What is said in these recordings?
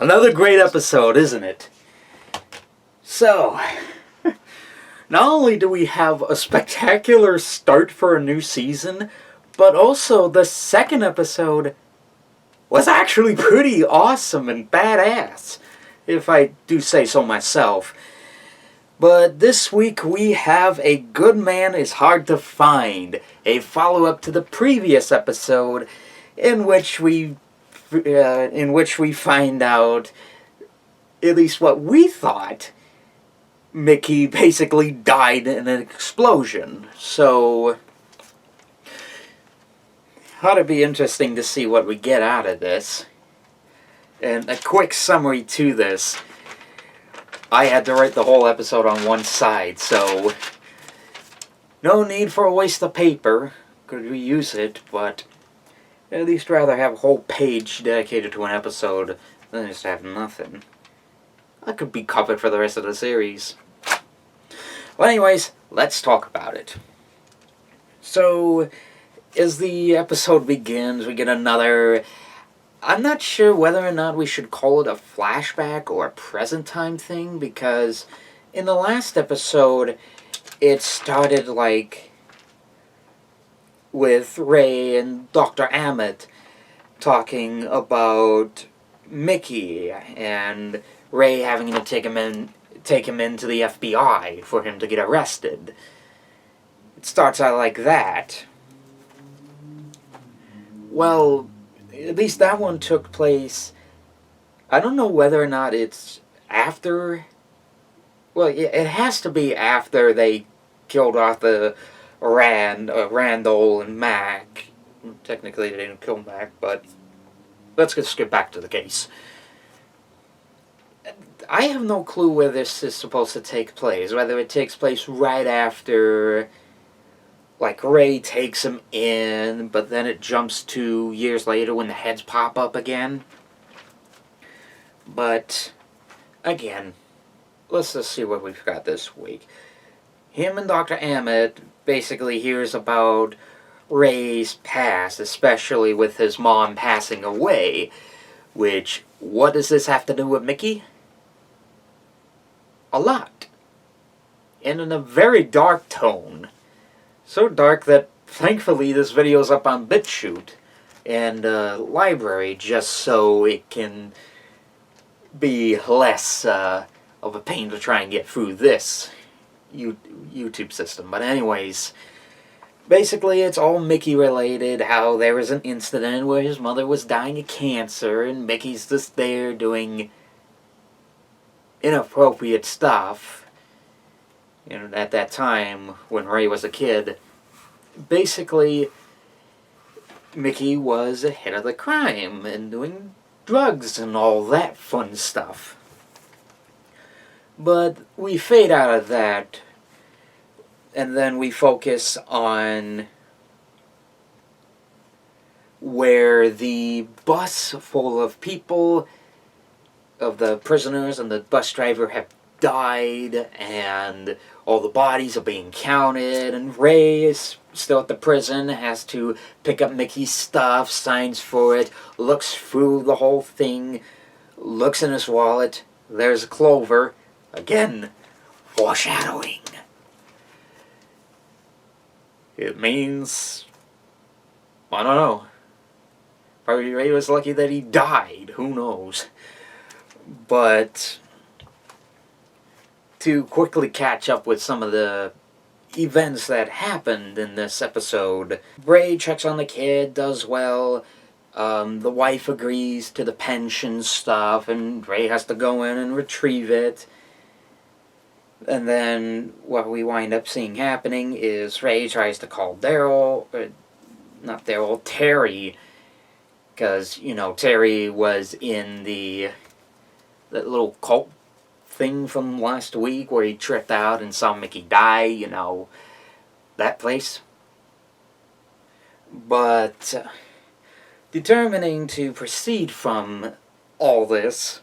Another great episode, isn't it? So, not only do we have a spectacular start for a new season, but also the second episode was actually pretty awesome and badass, if I do say so myself. But this week we have A Good Man Is Hard to Find, a follow-up to the previous episode in which we find out, at least what we thought, Mickey basically died in an explosion. So, ought to be interesting to see what we get out of this. And a quick summary to this. I had to write the whole episode on one side, so no need for a waste of paper. Could reuse it, but at least rather have a whole page dedicated to an episode than just have nothing. I could be covered for the rest of the series. Well, anyways, let's talk about it. So, as the episode begins, we get another... I'm not sure whether or not we should call it a flashback or a present time thing, because in the last episode, it started like with Ray and Dr. Ammett talking about Mickey and Ray having to take him into the FBI for him to get arrested. It starts out like that. Well, at least that one took place... I don't know whether or not it's after... Well, it has to be after they killed off the Randall and Mac. Technically they didn't kill Mac, but let's just get back to the case. I have no clue where this is supposed to take place. Whether it takes place right after, like, Ray takes him in, but then it jumps to years later when the heads pop up again. But, again, let's just see what we've got this week. Him and Dr. Ammett basically hears about Ray's past, especially with his mom passing away. Which, what does this have to do with Mickey? A lot. And in a very dark tone. So dark that, thankfully, this video's up on BitChute and library, just so it can be less of a pain to try and get through this YouTube system. But anyways, basically it's all Mickey related, how there was an incident where his mother was dying of cancer and Mickey's just there doing inappropriate stuff. You know, at that time, when Ray was a kid, basically Mickey was ahead of the crime and doing drugs and all that fun stuff. But we fade out of that, and then we focus on where the bus full of people, of the prisoners and the bus driver, have died, and all the bodies are being counted, and Ray is still at the prison, has to pick up Mickey's stuff, signs for it, looks through the whole thing, looks in his wallet, there's Clover. Again, foreshadowing. It means, I don't know. Probably Ray was lucky that he died, who knows. But to quickly catch up with some of the events that happened in this episode, Ray checks on the kid, does well. The wife agrees to the pension stuff, and Ray has to go in and retrieve it. And then what we wind up seeing happening is Ray tries to call Terry, because, you know, Terry was in that little cult thing from last week where he tripped out and saw Mickey die, you know, that place. But determining to proceed from all this,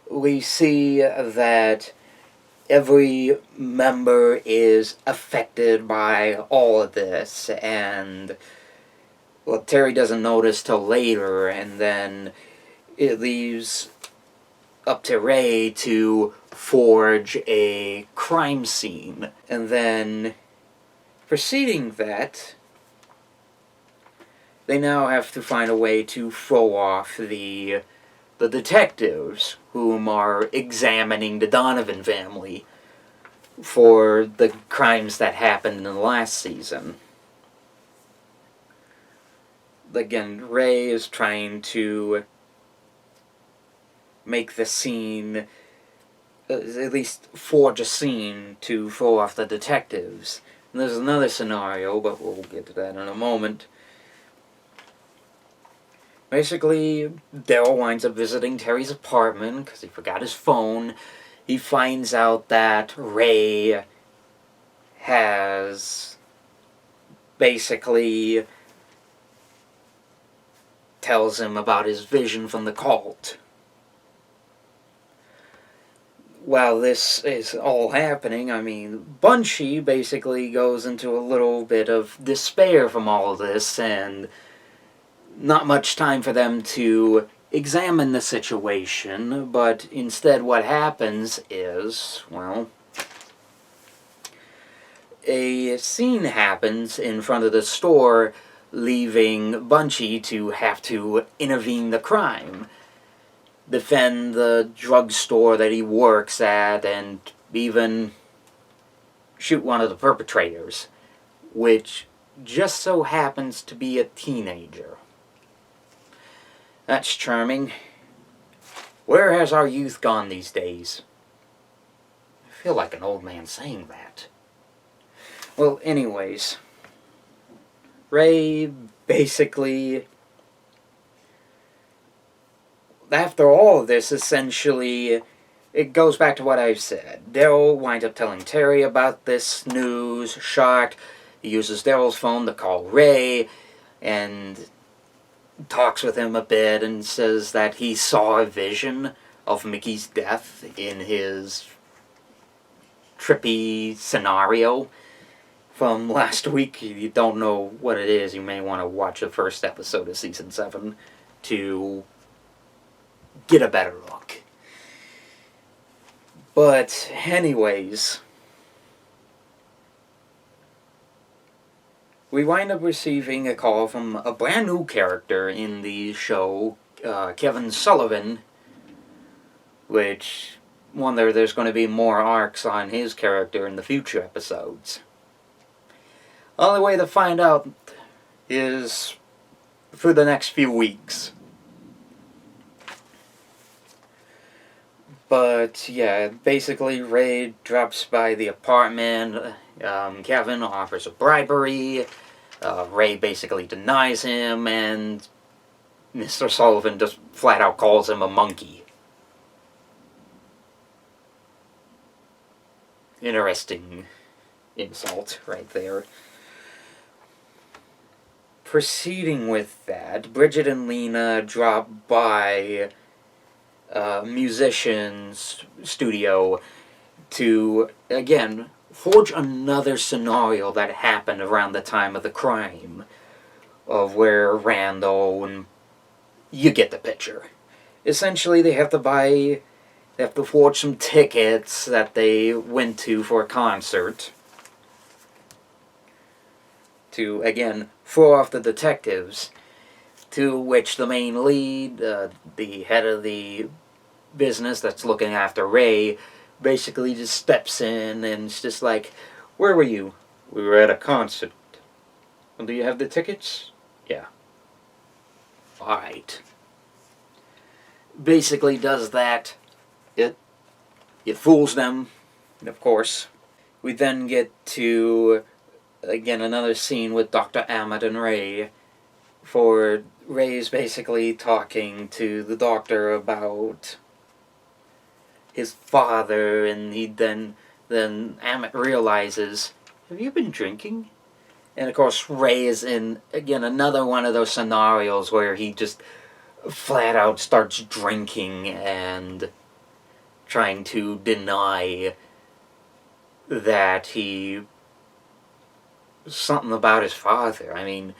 we see that every member is affected by all of this, and, well, Terry doesn't notice till later, and then it leaves up to Ray to forge a crime scene. And then, preceding that, they now have to find a way to throw off the detectives whom are examining the Donovan family for the crimes that happened in the last season. Again, Ray is trying to make the scene, at least forge a scene to throw off the detectives. And there's another scenario, but we'll get to that in a moment. Basically, Daryl winds up visiting Terry's apartment because he forgot his phone. He finds out that Ray has basically tells him about his vision from the cult. While this is all happening, I mean, Bunchy basically goes into a little bit of despair from all of this, and not much time for them to examine the situation, but instead what happens is, well, a scene happens in front of the store, leaving Bunchy to have to intervene the crime, defend the drugstore that he works at, and even shoot one of the perpetrators, which just so happens to be a teenager. That's charming. Where has our youth gone these days? I feel like an old man saying that. Well, anyways, Ray basically, after all of this, essentially, it goes back to what I've said. Daryl winds up telling Terry about this news, shocked. He uses Daryl's phone to call Ray, and talks with him a bit, and says that he saw a vision of Mickey's death in his trippy scenario from last week. If you don't know what it is, you may want to watch the first episode of Season 7 to get a better look. But anyways, we wind up receiving a call from a brand new character in the show, Kevin Sullivan, which wonder there's going to be more arcs on his character in the future episodes. Only way to find out is for the next few weeks. But yeah, basically Ray drops by the apartment. Kevin offers a bribery. Ray basically denies him, and Mr. Sullivan just flat out calls him a monkey. Interesting insult right there. Proceeding with that, Bridget and Lena drop by musician's studio to, again, forge another scenario that happened around the time of the crime, of where Randall, and you get the picture. Essentially, they have to forge some tickets that they went to for a concert to, again, throw off the detectives, to which the main lead, the head of the business that's looking after Ray, basically just steps in and it's just like, where were you? We were at a concert. Well, do you have the tickets? Yeah. Alright. Basically does that. It fools them, of course. We then get to, again, another scene with Dr. Ammett and Ray, for Ray's basically talking to the doctor about his father, and he then Ammett realizes, have you been drinking? And of course Ray is in, again, another one of those scenarios where he just flat out starts drinking and trying to deny that something about his father. I mean,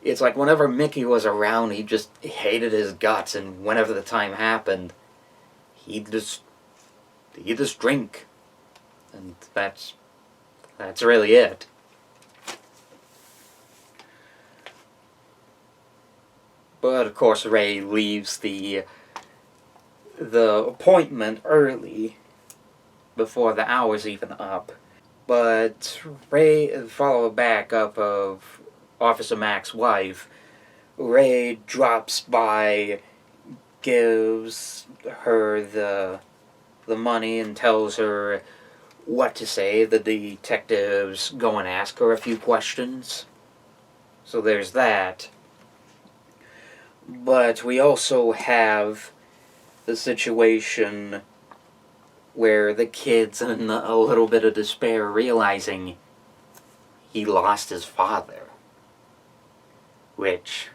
it's like whenever Mickey was around, he just hated his guts, and whenever the time happened, he'd just drink, and that's really it. But of course, Ray leaves the appointment early, before the hour's even up. But Ray, follow back up of Officer Mac's wife, Ray drops by, gives her the money and tells her what to say. The detectives go and ask her a few questions. So there's that. But we also have the situation where the kid's in a little bit of despair, realizing he lost his father. Which,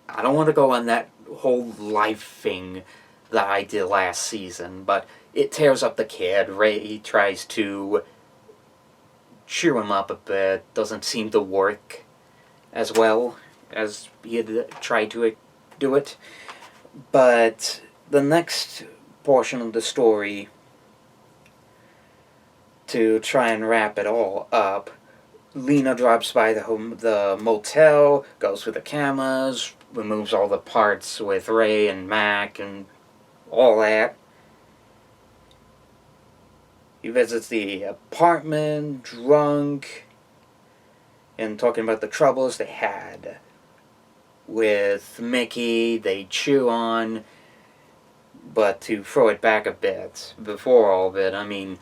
I don't want to go on that whole life thing that I did last season, but it tears up the kid. Ray tries to cheer him up a bit, doesn't seem to work as well as he had tried to do it. But the next portion of the story, to try and wrap it all up, Lena drops by the motel, goes through the cameras, removes all the parts with Ray and Mac and all that. He visits the apartment, drunk, and talking about the troubles they had with Mickey. They chew on, but to throw it back a bit, before all of it, I mean,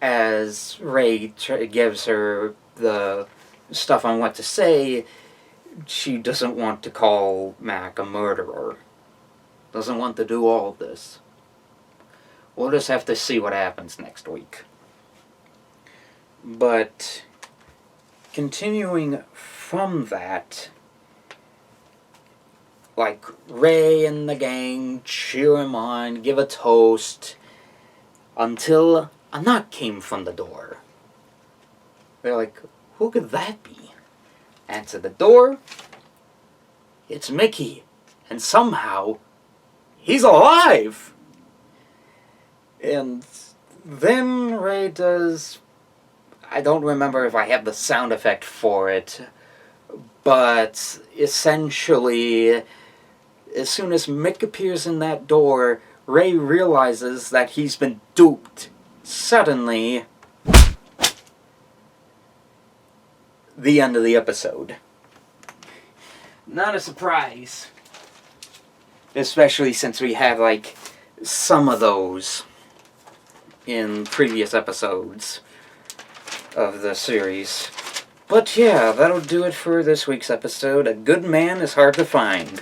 as Ray gives her the stuff on what to say, she doesn't want to call Mac a murderer. Doesn't want to do all of this. We'll just have to see what happens next week. But continuing from that, like, Ray and the gang cheer him on, give a toast, until a knock came from the door. They're like, who could that be? Answer the door. It's Mickey. And somehow, he's alive! And then Ray does... I don't remember if I have the sound effect for it, but essentially, as soon as Mick appears in that door, Ray realizes that he's been duped. Suddenly, the end of the episode. Not a surprise. Especially since we have, like, some of those in previous episodes of the series. But yeah, that'll do it for this week's episode. A good man is hard to find.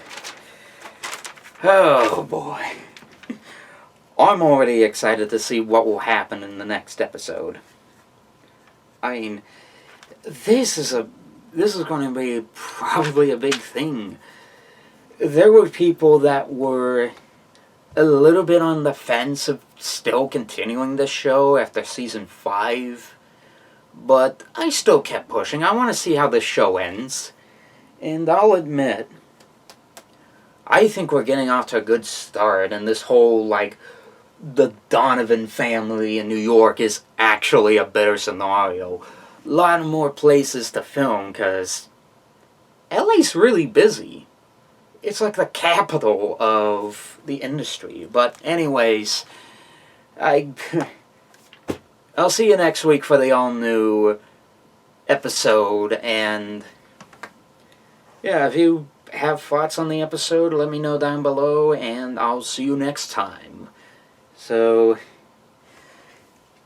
Oh boy. I'm already excited to see what will happen in the next episode. I mean, this is going to be probably a big thing. There were people that were a little bit on the fence of still continuing the show after season 5, but I still kept pushing. I want to see how this show ends, and I'll admit, I think we're getting off to a good start, and this whole, like, the Donovan family in New York is actually a better scenario. A lot more places to film, because LA's really busy. It's like the capital of the industry. But anyways, I'll see you next week for the all-new episode. And yeah, if you have thoughts on the episode, let me know down below, and I'll see you next time. So,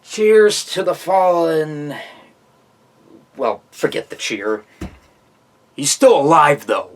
cheers to the fallen. Well, forget the cheer. He's still alive, though.